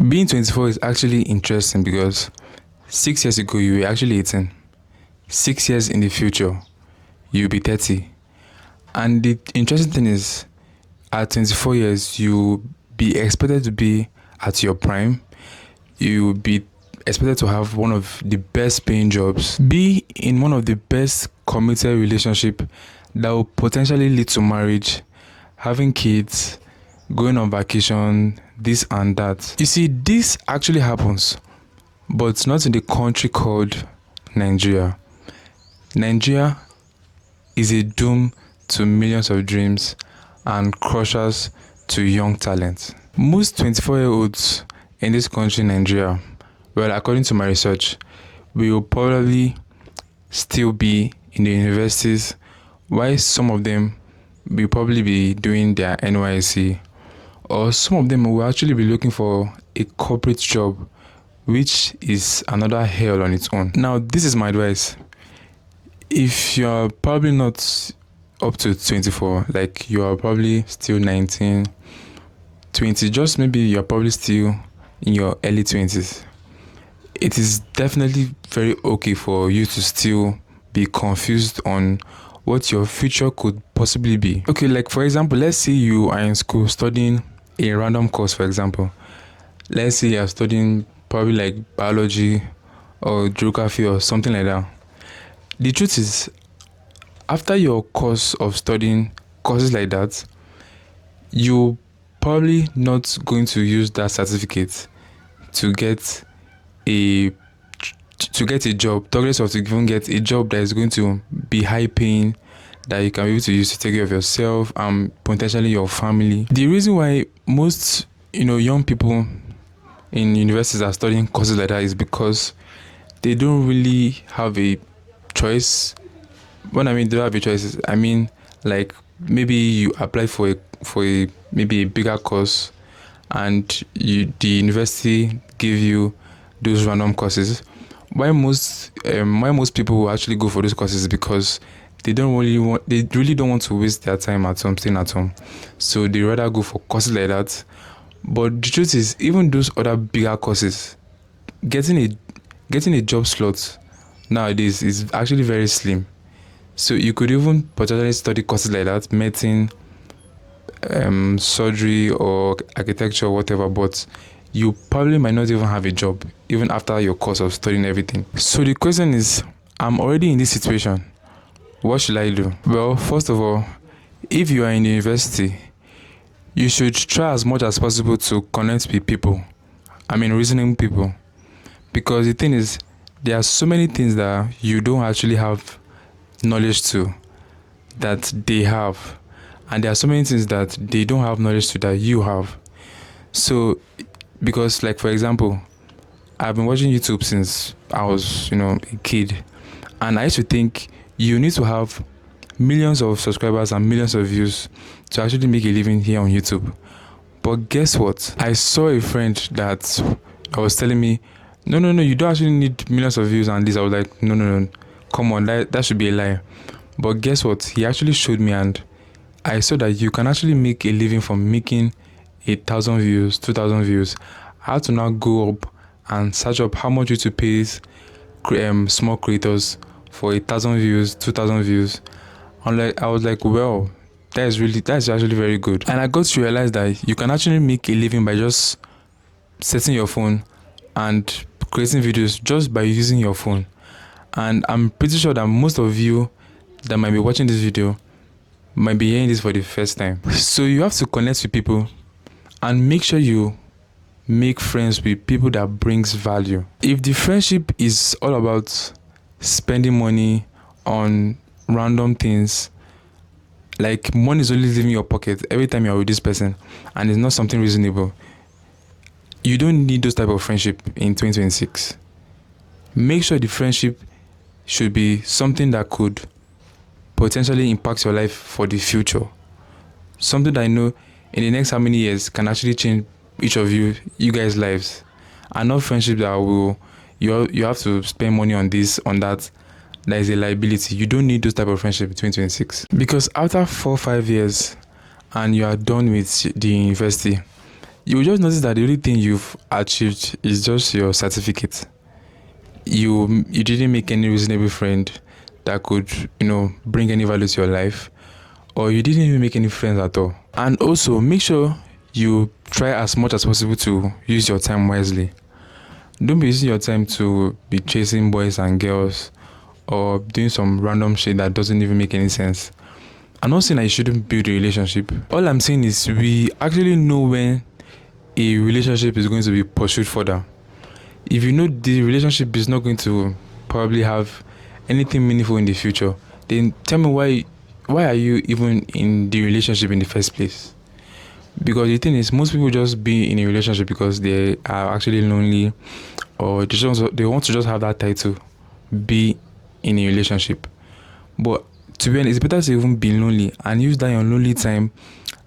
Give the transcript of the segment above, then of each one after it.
Being 24 is actually interesting because 6 years ago you were actually 18. 6 years in the future, you'll be 30. And the interesting thing is, at 24 years, you'll be expected to be at your prime. You'll be expected to have one of the best paying jobs, be in one of the best committed relationship that will potentially lead to marriage, having kids, going on vacation, this and that. You see, this actually happens, but not in the country called Nigeria. Nigeria is a doom to millions of dreams and crushers to young talent. Most 24-year-olds in this country, Nigeria, well, according to my research, will probably still be in the universities, while some of them will probably be doing their NYSC, or some of them will actually be looking for a corporate job, which is another hell on its own. Now, this is my advice. If you're probably not up to 24, like you are probably still 19, 20, just maybe you're probably still in your early 20s, it is definitely very okay for you to still be confused on what your future could possibly be. Okay, like for example, let's say you are in school studying a random course, for example. Let's say you're studying probably like biology or geography or something like that. The truth is, after your course of studying courses like that, you're probably not going to use that certificate to get a job, regardless of to even get a job that is going to be high paying, that you can be able to use to take care of yourself and potentially your family. The reason why most young people in universities are studying courses like that is because they don't really have a choice. When I mean they don't have a choice, I mean like maybe you apply for a maybe a bigger course, and the university give you those random courses. Why most people will actually go for those courses is because they really don't want to waste their time at home, staying at home. So they rather go for courses like that. But the truth is, even those other bigger courses, getting a job slot nowadays is actually very slim. So you could even potentially study courses like that, medicine, surgery or architecture or whatever, but you probably might not even have a job even after your course of studying everything. So the question is, I'm already in this situation. What should I do? Well, first of all, if you are in the university, you should try as much as possible to connect with people. I mean, reasoning people. Because the thing is, there are so many things that you don't actually have knowledge to that they have. And there are so many things that they don't have knowledge to that you have. So, because like for example, I've been watching YouTube since I was, a kid. And I used to think you need to have millions of subscribers and millions of views to actually make a living here on YouTube. But guess what? I saw a friend that was telling me, no, you don't actually need millions of views and this. I was like, no, come on, that should be a lie. But guess what? He actually showed me, and I saw that you can actually make a living from making 1,000 views, 2,000 views. I had to now go up and search up how much YouTube pays small creators for 1,000 views, 2,000 views. I was like, well, that's actually very good. And I got to realize that you can actually make a living by just setting your phone and creating videos just by using your phone. And I'm pretty sure that most of you that might be watching this video might be hearing this for the first time. So you have to connect with people and make sure you make friends with people that brings value. If the friendship is all about spending money on random things, like money is only leaving your pocket every time you're with this person and it's not something reasonable, you don't need those type of friendship in 2026. Make sure the friendship should be something that could potentially impact your life for the future. Something that I know in the next how many years can actually change each of you guys' lives. And not friendship that will you have to spend money on this, on that is a liability. You don't need those type of friendship in 2026. Because after 4 or 5 years and you are done with the university, you will just notice that the only thing you've achieved is just your certificate. You didn't make any reasonable friend that could, bring any value to your life, or you didn't even make any friends at all. And also make sure you try as much as possible to use your time wisely. Don't be using your time to be chasing boys and girls or doing some random shit that doesn't even make any sense. I'm not saying that you shouldn't build a relationship. All I'm saying is we actually know when a relationship is going to be pursued further. If you know the relationship is not going to probably have anything meaningful in the future, then tell me why are you even in the relationship in the first place? Because the thing is, most people just be in a relationship because they are actually lonely, or they want to just have that title, be in a relationship. But to be honest, it's better to even be lonely and use that your lonely time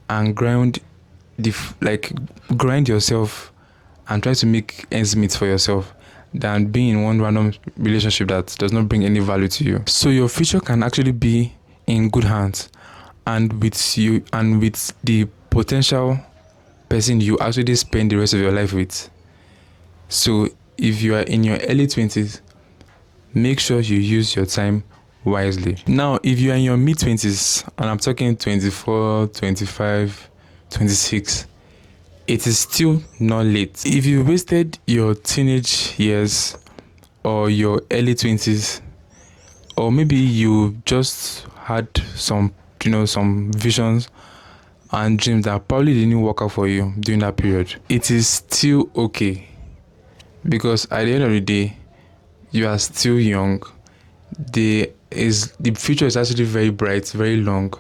and grind yourself and try to make ends meet for yourself than being in one random relationship that does not bring any value to you. So your future can actually be in good hands and with you and with the potential person you actually spend the rest of your life with. So if you are in your early 20s, make sure you use your time wisely. Now, if you are in your mid 20s, and I'm talking 24, 25, 26, it is still not late. If you wasted your teenage years or your early 20s, or maybe you just had some visions and dreams that probably didn't work out for you during that period, it is still okay. Because at the end of the day, you are still young. The future is actually very bright, very long,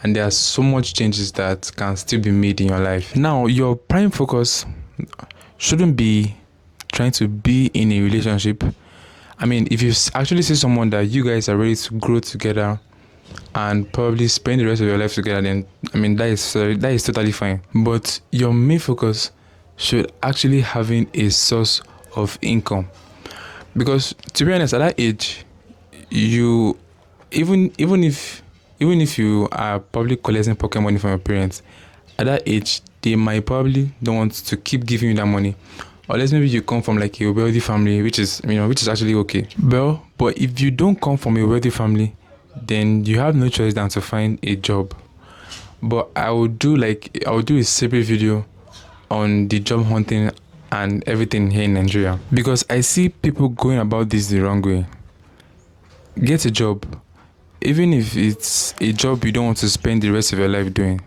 and there are so much changes that can still be made in your life. Now, your prime focus shouldn't be trying to be in a relationship. I mean, if you actually see someone that you guys are ready to grow together and probably spend the rest of your life together, then that is totally fine. But your main focus should actually having a source of income. Because to be honest, at that age, you even if you are probably collecting pocket money from your parents, at that age they might probably don't want to keep giving you that money, unless maybe you come from like a wealthy family, which is actually okay. Well, but if you don't come from a wealthy family, then you have no choice than to find a job. But I will do a separate video on the job hunting and everything here in Nigeria, because I see people going about this the wrong way. Get a job, even if it's a job you don't want to spend the rest of your life doing.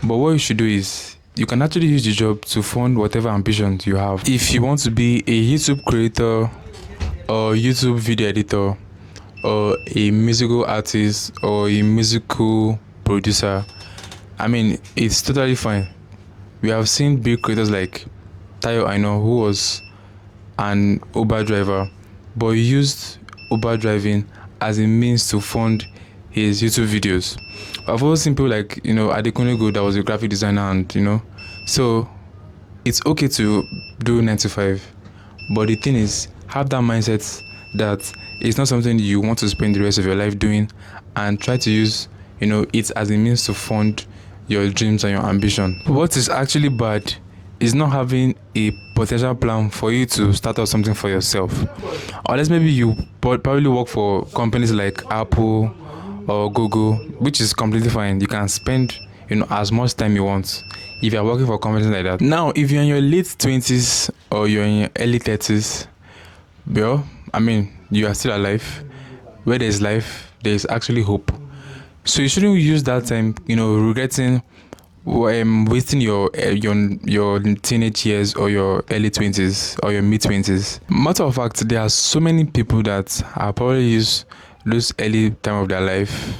But what you should do is you can actually use the job to fund whatever ambitions you have. If you want to be a YouTube creator or YouTube video editor or a musical artist or a musical producer, it's totally fine. We have seen big creators like Tayo Aino, who was an Uber driver, but he used Uber driving as a means to fund his YouTube videos. I've also seen people like, Adekunle Gold, that was a graphic designer, and so it's okay to do 9 to 5, but the thing is, have that mindset that it's not something you want to spend the rest of your life doing, and try to use it as a means to fund your dreams and your ambition. What is actually bad is not having a potential plan for you to start out something for yourself. Unless maybe you probably work for companies like Apple or Google, which is completely fine. You can spend as much time you want if you're working for companies like that. Now, if you're in your late 20s or you're in your early 30s, well, you are still alive. Where there's life, there's actually hope. So you shouldn't use that time, regretting wasting your teenage years or your early 20s or your mid 20s. Matter of fact, there are so many people that are probably use those early time of their life,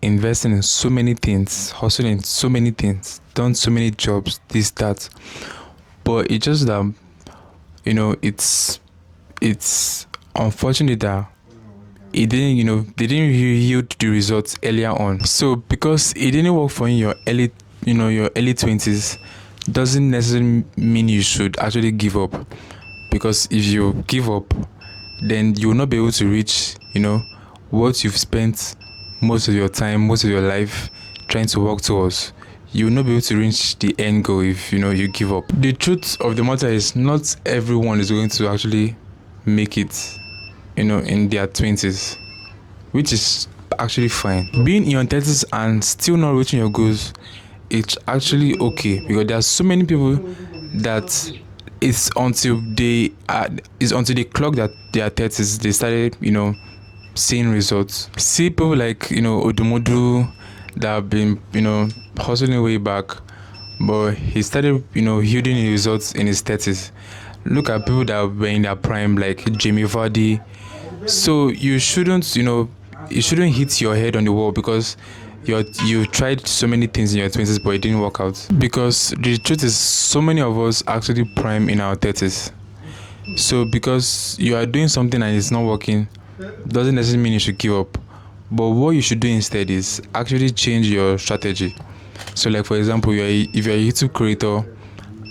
investing in so many things, hustling in so many things, done so many jobs, this, that. But it's just that, it's unfortunate that they didn't yield the results earlier on. So because it didn't work for you in your early 20s, doesn't necessarily mean you should actually give up. Because if you give up, then you will not be able to reach what you've spent most of your time, most of your life trying to work towards. you will not be able to reach the end goal if you give up. The truth of the matter is not everyone is going to actually make it in their 20s, which is actually fine. Being in your 30s and still not reaching your goals, it's actually okay, because there are so many people that it's until they clock that their 30s they started seeing results. See people like Odumodu that have been hustling way back, but he started yielding results in his 30s. Look at people that were in their prime like Jamie Vardy. So you shouldn't hit your head on the wall because you tried so many things in your 20s but it didn't work out. Because the truth is, so many of us actually prime in our 30s. So because you are doing something and it's not working doesn't necessarily mean you should give up. But what you should do instead is actually change your strategy. So like for example, if you're a YouTube creator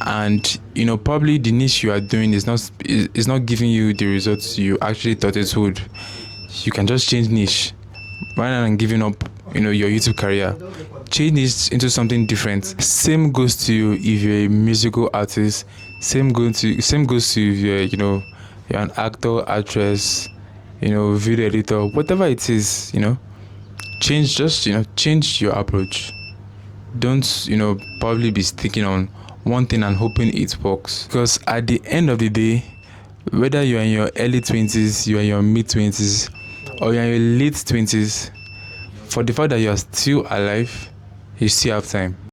and probably the niche you are doing is not giving you the results you actually thought it would, you can just change niche rather than giving up your YouTube career. Change niche into something different. Same goes to you if you're a musical artist. Same goes to if you're an actor, actress, video editor, whatever it is. Change your approach. Don't probably be sticking on one thing and hoping it works, because at the end of the day, whether you're in your early 20s, you're in your mid 20s, or you're in your late 20s, for the fact that you're still alive, you still have time.